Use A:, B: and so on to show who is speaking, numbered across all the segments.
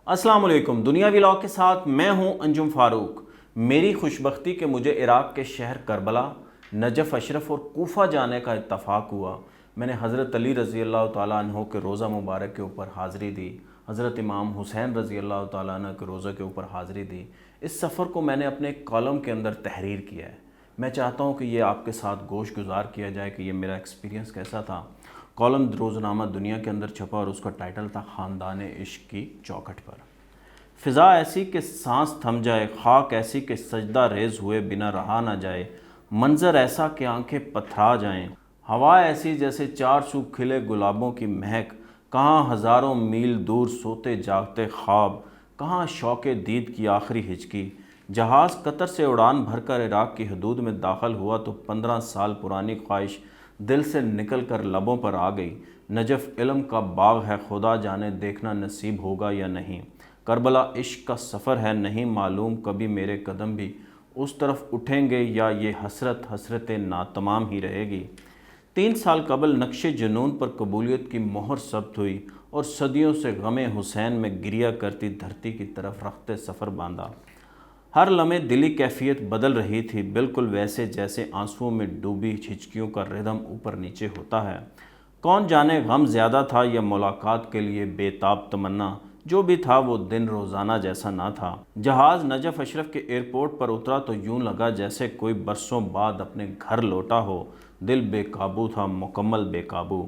A: السلام علیکم، دنیا ولاگ کے ساتھ میں ہوں انجم فاروق۔ میری خوشبختی کہ مجھے عراق کے شہر کربلا، نجف اشرف اور کوفہ جانے کا اتفاق ہوا۔ میں نے حضرت علی رضی اللہ تعالیٰ عنہ کے روضہ مبارک کے اوپر حاضری دی، حضرت امام حسین رضی اللہ تعالیٰ عنہ کے روضہ کے اوپر حاضری دی۔ اس سفر کو میں نے اپنے کالم کے اندر تحریر کیا ہے۔ میں چاہتا ہوں کہ یہ آپ کے ساتھ گوش گزار کیا جائے کہ یہ میرا ایکسپیرینس کیسا تھا۔ کالم روزنامہ دنیا کے اندر چھپا اور اس کا ٹائٹل تھا خاندان عشق کی چوکھٹ پر۔ فضا ایسی کہ سانس تھم جائے، خاک ایسی کہ سجدہ ریز ہوئے بنا رہا نہ جائے، منظر ایسا کہ آنکھیں پتھرا جائیں، ہوا ایسی جیسے چار سو کھلے گلابوں کی مہک، کہاں ہزاروں میل دور سوتے جاگتے خواب، کہاں شوق دید کی آخری ہچکی۔ جہاز قطر سے اڑان بھر کر عراق کی حدود میں داخل ہوا تو 15 سال پرانی خواہش دل سے نکل کر لبوں پر آ گئی۔ نجف علم کا باغ ہے، خدا جانے دیکھنا نصیب ہوگا یا نہیں۔ کربلا عشق کا سفر ہے، نہیں معلوم کبھی میرے قدم بھی اس طرف اٹھیں گے یا یہ حسرت ناتمام ہی رہے گی۔ 3 سال قبل نقش جنون پر قبولیت کی مہر ثبت ہوئی اور صدیوں سے غم حسین میں گریہ کرتی دھرتی کی طرف رخت سفر باندھا۔ ہر لمحے دلی کیفیت بدل رہی تھی، بالکل ویسے جیسے آنسوؤں میں ڈوبی ہچکیوں کا ردم اوپر نیچے ہوتا ہے۔ کون جانے غم زیادہ تھا یا ملاقات کے لیے بے تاب تمنا، جو بھی تھا وہ دن روزانہ جیسا نہ تھا۔ جہاز نجف اشرف کے ایئرپورٹ پر اترا تو یوں لگا جیسے کوئی برسوں بعد اپنے گھر لوٹا ہو۔ دل بے قابو تھا، مکمل بے قابو۔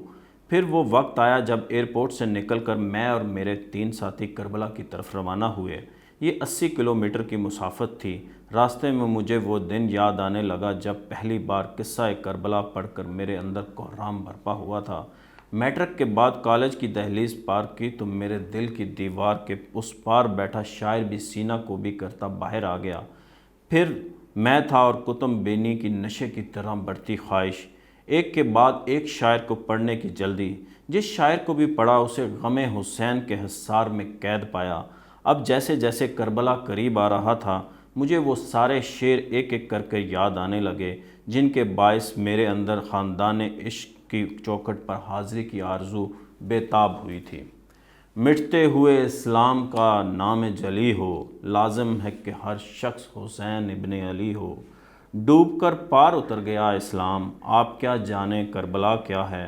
A: پھر وہ وقت آیا جب ایئرپورٹ سے نکل کر میں اور میرے 3 ساتھی کربلا کی طرف روانہ ہوئے۔ یہ 80 کلومیٹر کی مسافت تھی۔ راستے میں مجھے وہ دن یاد آنے لگا جب پہلی بار قصہ کربلا پڑھ کر میرے اندر کوہرام برپا ہوا تھا۔ میٹرک کے بعد کالج کی دہلیز پار کی تو میرے دل کی دیوار کے اس پار بیٹھا شاعر بھی سینہ کو بھی کرتا باہر آ گیا۔ پھر میں تھا اور کتب بینی کی نشے کی طرح بڑھتی خواہش، ایک کے بعد ایک شاعر کو پڑھنے کی جلدی۔ جس شاعر کو بھی پڑھا اسے غم حسین کے حصار میں قید پایا۔ اب جیسے جیسے کربلا قریب آ رہا تھا مجھے وہ سارے شعر ایک ایک کر کے یاد آنے لگے جن کے باعث میرے اندر خاندان عشق کی چوکھٹ پر حاضری کی آرزو بے تاب ہوئی تھی۔ مٹتے ہوئے اسلام کا نام جلی ہو، لازم ہے کہ ہر شخص حسین ابن علی ہو۔ ڈوب کر پار اتر گیا اسلام، آپ کیا جانیں کربلا کیا ہے۔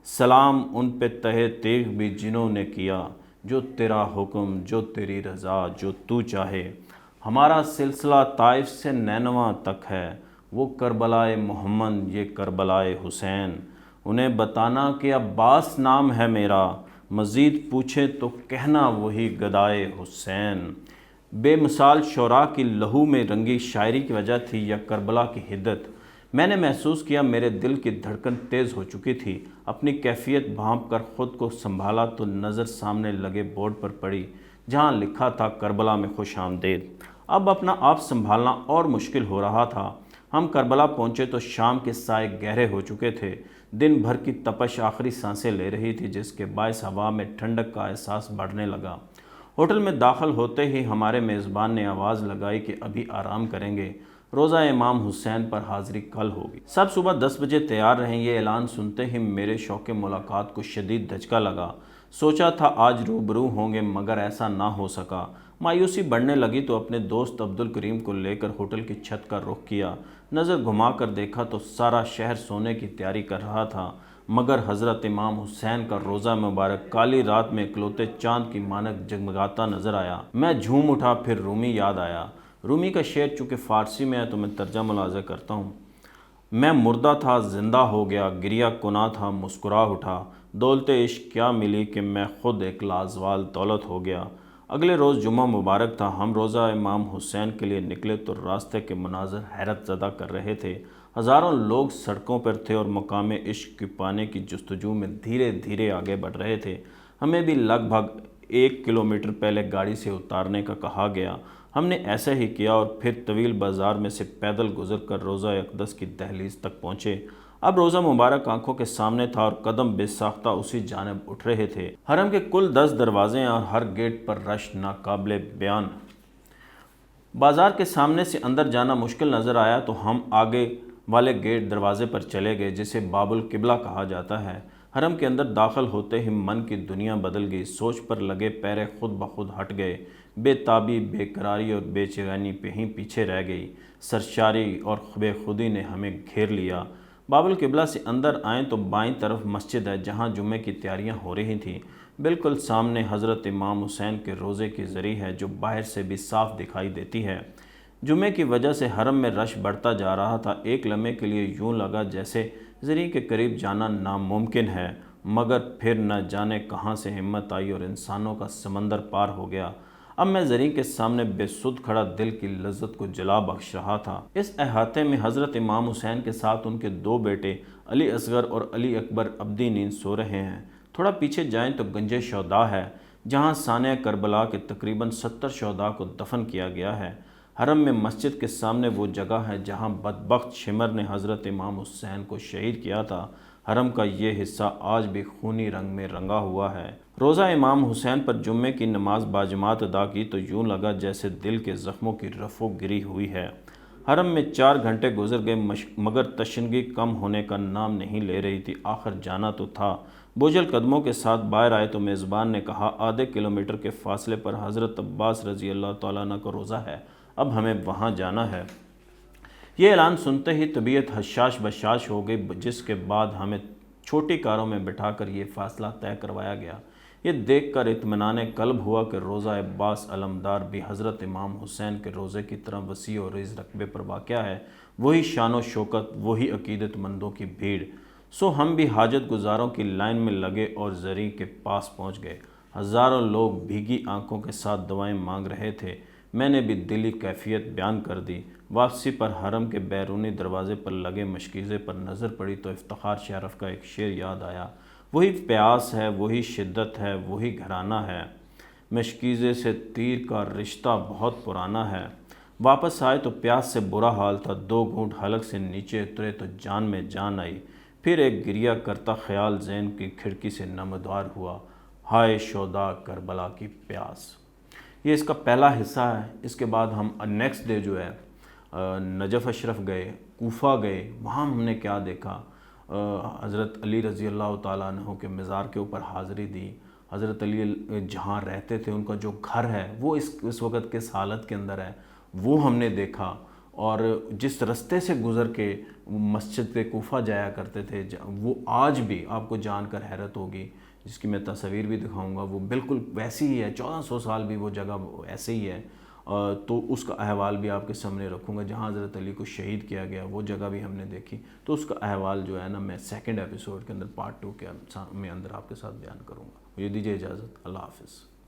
A: سلام ان پہ تہہ تیغ بھی جنہوں نے کیا، جو تیرا حکم، جو تیری رضا، جو تو چاہے۔ ہمارا سلسلہ طائف سے نینوا تک ہے، وہ کربلائے محمد یہ کربلائے حسین۔ انہیں بتانا کہ عباس نام ہے میرا، مزید پوچھے تو کہنا وہی گدائے حسین۔ بے مثال شعراء کی لہو میں رنگی شاعری کی وجہ تھی یا کربلا کی حدت، میں نے محسوس کیا میرے دل کی دھڑکن تیز ہو چکی تھی۔ اپنی کیفیت بھانپ کر خود کو سنبھالا تو نظر سامنے لگے بورڈ پر پڑی جہاں لکھا تھا کربلا میں خوش آمدید۔ اب اپنا آپ سنبھالنا اور مشکل ہو رہا تھا۔ ہم کربلا پہنچے تو شام کے سائے گہرے ہو چکے تھے، دن بھر کی تپش آخری سانسیں لے رہی تھی جس کے باعث ہوا میں ٹھنڈک کا احساس بڑھنے لگا۔ ہوٹل میں داخل ہوتے ہی ہمارے میزبان نے آواز لگائی کہ ابھی آرام کریں گے، روضہ امام حسین پر حاضری کل ہوگی۔ سب صبح 10 بجے تیار رہیں۔ یہ اعلان سنتے ہی میرے شوق ملاقات کو شدید دھچکا لگا۔ سوچا تھا آج روبرو ہوں گے مگر ایسا نہ ہو سکا۔ مایوسی بڑھنے لگی تو اپنے دوست عبدالکریم کو لے کر ہوٹل کی چھت کا رخ کیا۔ نظر گھما کر دیکھا تو سارا شہر سونے کی تیاری کر رہا تھا مگر حضرت امام حسین کا روضہ مبارک کالی رات میں اکلوتے چاند کی مانند جگمگاتا نظر آیا۔ میں جھوم اٹھا، پھر رومی یاد آیا۔ رومی کا شعر چونکہ فارسی میں ہے تو میں ترجمہ ملاحظہ کرتا ہوں۔ میں مردہ تھا زندہ ہو گیا، گریہ کنا تھا مسکرا اٹھا، دولت عشق کیا ملی کہ میں خود ایک لازوال دولت ہو گیا۔ اگلے روز جمعہ مبارک تھا۔ ہم روضہ امام حسین کے لیے نکلے تو راستے کے مناظر حیرت زدہ کر رہے تھے۔ ہزاروں لوگ سڑکوں پر تھے اور مقام عشق کی پانے کی جستجو میں دھیرے دھیرے آگے بڑھ رہے تھے۔ ہمیں بھی لگ بھگ 1 کلومیٹر پہلے گاڑی سے اتارنے کا کہا گیا۔ ہم نے ایسا ہی کیا اور پھر طویل بازار میں سے پیدل گزر کر روضہ اقدس کی دہلیز تک پہنچے۔ اب روضہ مبارک آنکھوں کے سامنے تھا اور قدم بے ساختہ اسی جانب اٹھ رہے تھے۔ حرم کے کل 10 دروازے ہیں اور ہر گیٹ پر رش ناقابل بیان۔ بازار کے سامنے سے اندر جانا مشکل نظر آیا تو ہم آگے والے گیٹ دروازے پر چلے گئے جسے باب القبلہ کہا جاتا ہے۔ حرم کے اندر داخل ہوتے ہی من کی دنیا بدل گئی، سوچ پر لگے پیرے خود بخود ہٹ گئے، بے تابی، بے قراری اور بے چینی کہیں پیچھے رہ گئی، سرشاری اور بے خودی نے ہمیں گھیر لیا۔ باب القبلہ سے اندر آئیں تو بائیں طرف مسجد ہے جہاں جمعے کی تیاریاں ہو رہی تھیں، بالکل سامنے حضرت امام حسین کے روضے کی زری ہے جو باہر سے بھی صاف دکھائی دیتی ہے۔ جمعے کی وجہ سے حرم میں رش بڑھتا جا رہا تھا، ایک لمحے کے لیے یوں لگا جیسے زری کے قریب جانا ناممکن ہے، مگر پھر نہ جانے کہاں سے ہمت آئی اور انسانوں کا سمندر پار ہو گیا۔ اب میں زری کے سامنے بے سدھ کھڑا دل کی لذت کو جلا بخش رہا تھا۔ اس احاطے میں حضرت امام حسین کے ساتھ ان کے دو بیٹے علی اصغر اور علی اکبر ابدی نیند سو رہے ہیں۔ تھوڑا پیچھے جائیں تو گنج شہداء ہے جہاں سانحہ کربلا کے تقریباً 70 شہداء کو دفن کیا گیا ہے۔ حرم میں مسجد کے سامنے وہ جگہ ہے جہاں بدبخت شمر نے حضرت امام حسین کو شہید کیا تھا۔ حرم کا یہ حصہ آج بھی خونی رنگ میں رنگا ہوا ہے۔ روضہ امام حسین پر جمعے کی نماز باجماعت ادا کی تو یوں لگا جیسے دل کے زخموں کی رفو گری ہوئی ہے۔ حرم میں 4 گھنٹے گزر گئے مگر تشنگی کم ہونے کا نام نہیں لے رہی تھی۔ آخر جانا تو تھا۔ بوجھل قدموں کے ساتھ باہر آئے تو میزبان نے کہا، آدھے کلومیٹر کے فاصلے پر حضرت عباس رضی اللہ تعالیٰ عنہ کا روضہ ہے، اب ہمیں وہاں جانا ہے۔ یہ اعلان سنتے ہی طبیعت حشاش بشاش ہو گئی، جس کے بعد ہمیں چھوٹی کاروں میں بٹھا کر یہ فاصلہ طے کروایا گیا۔ یہ دیکھ کر اطمینان قلب ہوا کہ روضہ عباس علمدار بھی حضرت امام حسین کے روضے کی طرح وسیع و عریض رقبے پر واقع ہے، وہی شان و شوکت، وہی عقیدت مندوں کی بھیڑ۔ سو ہم بھی حاجت گزاروں کی لائن میں لگے اور زری کے پاس پہنچ گئے۔ ہزاروں لوگ بھیگی آنکھوں کے ساتھ دعائیں مانگ رہے تھے۔ میں نے بھی دلی کیفیت بیان کر دی۔ واپسی پر حرم کے بیرونی دروازے پر لگے مشکیزے پر نظر پڑی تو افتخار شارف کا ایک شعر یاد آیا، وہی پیاس ہے، وہی شدت ہے، وہی گھرانہ ہے، مشکیزے سے تیر کا رشتہ بہت پرانا ہے۔ واپس آئے تو پیاس سے برا حال تھا، 2 گھونٹ حلق سے نیچے اترے تو جان میں جان آئی، پھر ایک گریہ کرتا خیال ذہن کی کھڑکی سے نمودار ہوا، ہائے شہداء کربلا کی پیاس۔ یہ اس کا پہلا حصہ ہے۔ اس کے بعد ہم نیکسٹ ڈے جو ہے نجف اشرف گئے، کوفہ گئے، وہاں ہم نے کیا دیکھا، حضرت علی رضی اللہ تعالیٰ عنہ کے مزار کے اوپر حاضری دی۔ حضرت علی جہاں رہتے تھے ان کا جو گھر ہے وہ اس وقت کس حالت کے اندر ہے وہ ہم نے دیکھا، اور جس رستے سے گزر کے مسجد کوفہ جایا کرتے تھے وہ آج بھی آپ کو جان کر حیرت ہوگی، جس کی میں تصویر بھی دکھاؤں گا، وہ بالکل ویسی ہی ہے، 1400 سال بھی وہ جگہ ایسے ہی ہے۔ تو اس کا احوال بھی آپ کے سامنے رکھوں گا، جہاں حضرت علی کو شہید کیا گیا وہ جگہ بھی ہم نے دیکھی، تو اس کا احوال جو ہے نا میں سیکنڈ ایپیسوڈ کے اندر پارٹ 2 کے میں اندر آپ کے ساتھ بیان کروں گا۔ مجھے دیجیے اجازت، اللہ حافظ۔